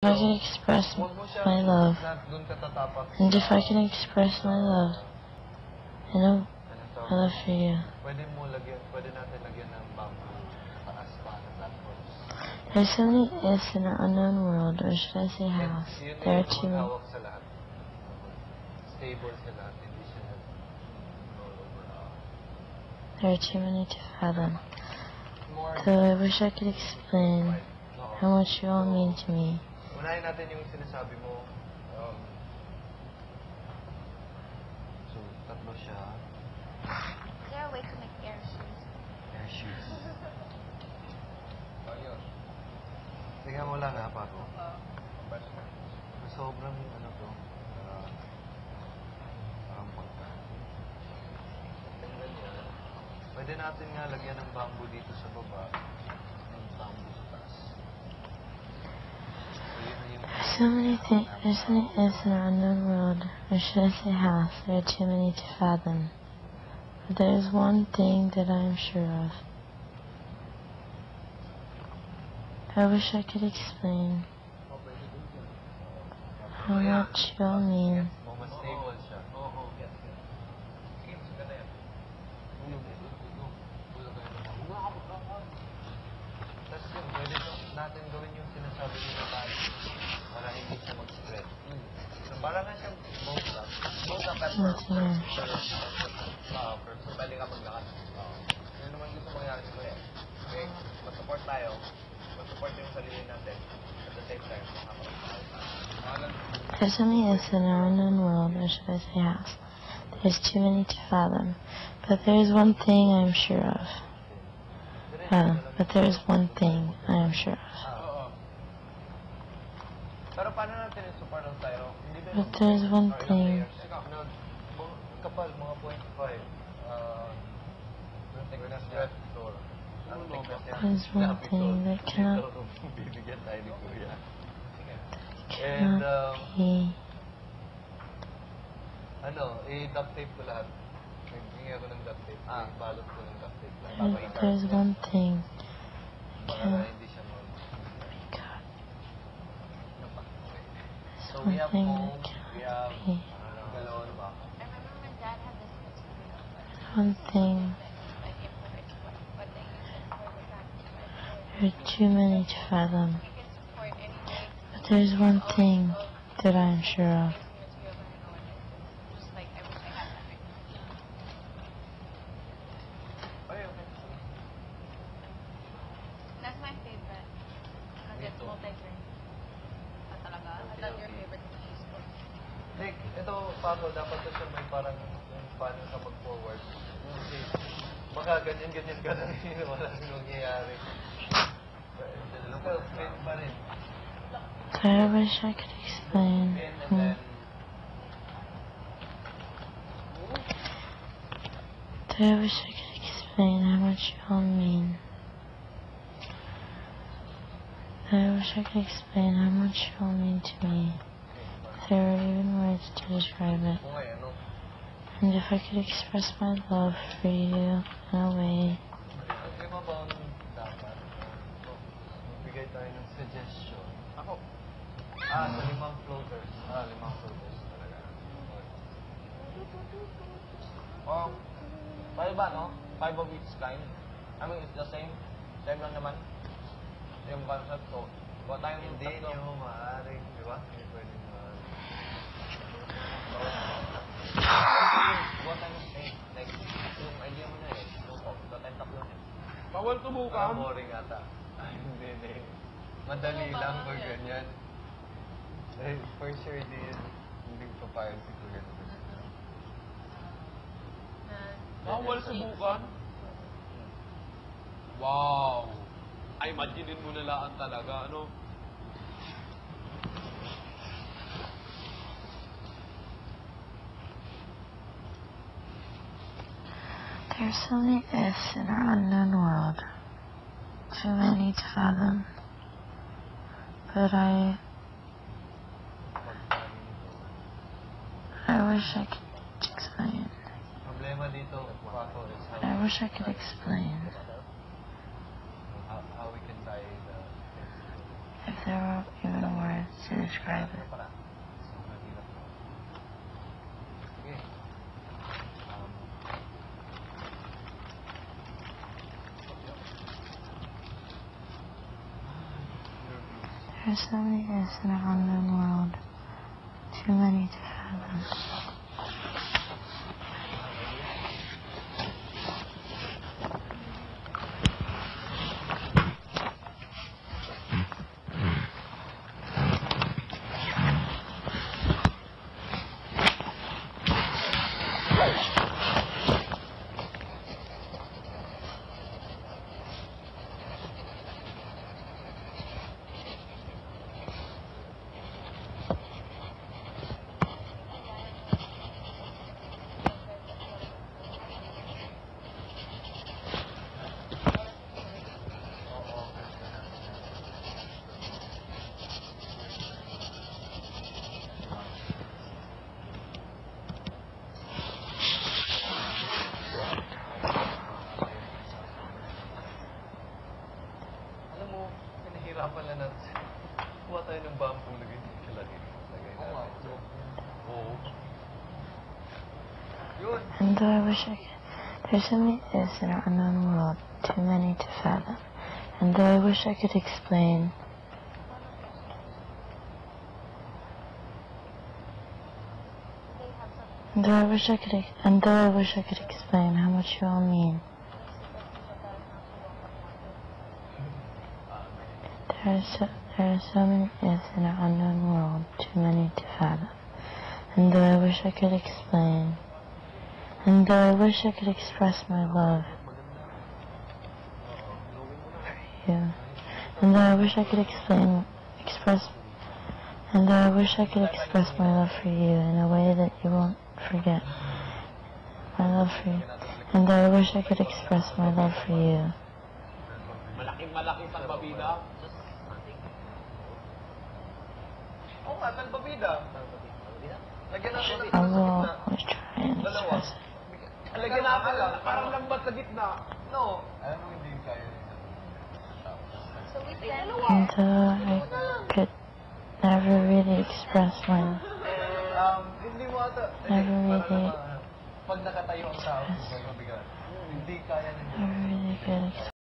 I can express my love, and if I can express my love, I know I love for you. There's so many ifs in an unknown world, or should I say house. There are too many. There are too many to fathom. Though I wish I could explain how much you all mean to me. Unahin natin yung sinasabi mo. So, tatlo siya. Is there a way to make air shoes? Air shoes. Tingnan mo lang ha, Paco. Sobrang ano to. Parang pagka. Pwede natin nga lagyan ng bamboo dito sa baba. Ng bamboo sa taas. There's so many ifs in our unknown world, or should I say house. There are too many to fathom. But there is one thing that I am sure of. I wish I could explain how much you all mean. Mas stable siya. Tapos yun, pwede natin gawin yung sinasabi nila tayo para hindi siya mag-spread. So, para na siyang boat up. Boat up at first. So, pwede ka maglakad. Yun naman gusto mangyari sa kuya. Okay, mag-support tayo. Mag-support yung sarili natin. At the same time, makapag-support tayo. There's so many ifs in our unknown world, or should I say house. There's too many to fathom. But there is one thing I am sure of. But there is one thing I am sure of. Pero paano natin yung support ng tayo? But there is one thing. Kapal, mga 0.5. There is one thing that cannot be. I-duct tape ko lahat. Naghingi ako ng duct tape. Balot ko ng duct tape. There is one thing that cannot Hindi siya be cut. So There's one thing that cannot be. galon ba? I remember my dad had this experience. There's one thing. Like if what they use it for the practice. There are too many to fathom. You can support anyway. But there is one thing that I am sure of. Just like I wish I had that right now. Okay, okay. That's my favorite. Because it's multi-grain. Talaga? I thought your favorite was cheese. Nick, ito, Paco, dapat to siya may parang yung paano ka mag-forward. Kasi baka ganyan-ganyan ka na rin, wala nang nangyayari. Pero, fit pa rin. I wish I could explain. I wish I could explain how much you all mean. I wish I could explain how much you all mean to me. If there were even words to describe it. And if I could express my love for you in a way. Lima ba ang dapat? Magbigay tayo ng suggestion. Ako? Sa 5 floaters. 5 floaters talaga. Pwede ba, no? 5 of each kind. I mean, it's the same. Same lang naman. Yung concept ko. Kuha tayo ng tatlo. Hindi nyo maaaring, di ba? Hindi pwede maaaring. Kuha tayo ng same. Like, yung idea mo na eh. Kuha tayo tatlo niya. Bawal subukan. Boring ata. Ay, hindi. Madali lang pag ganyan. Eh, for sure, hindi papayag si Kuya. Bawal subukan. Wow. Ay, imaginin mo na laan talaga, ano? There's so many ifs in our unknown world. Too many to fathom. But I wish I could explain. Problema dito, Paco, is I wish I could explain. how we can tie the... If there were even words to describe it. Sige. There are so many gifts in our unknown world, too many to fathom. Alam mo, pinahirapan na natin. Kuha tayo ng bamboo na ganyan kalaki. Lagay natin. Oo. Yun. And though I wish I could, there's so many gifts in our unknown world, too many to fathom. And though I wish I could explain, and though I wish I could explain how much you all mean, there are so many gifts in our unknown world, too many to fathom. And though I wish I could explain, and though I wish I could express my love for you, and though I wish I could express my love for you in a way that you won't forget my love for you, and though I wish I could express my love for you, Malaking salbabida. Oo nga, talbabida. Lagyan natin ng I will gitna. always try and Dalawa. express it. Lagyan natin lang. Parang lambat sa gitna. No. Alam mo, hindi kaya. So we send And though I could never really express my love, Hindi mo ata. Never Para really. naman, pag nakatayo ang tao, mabigat. Hindi kaya ng never really could express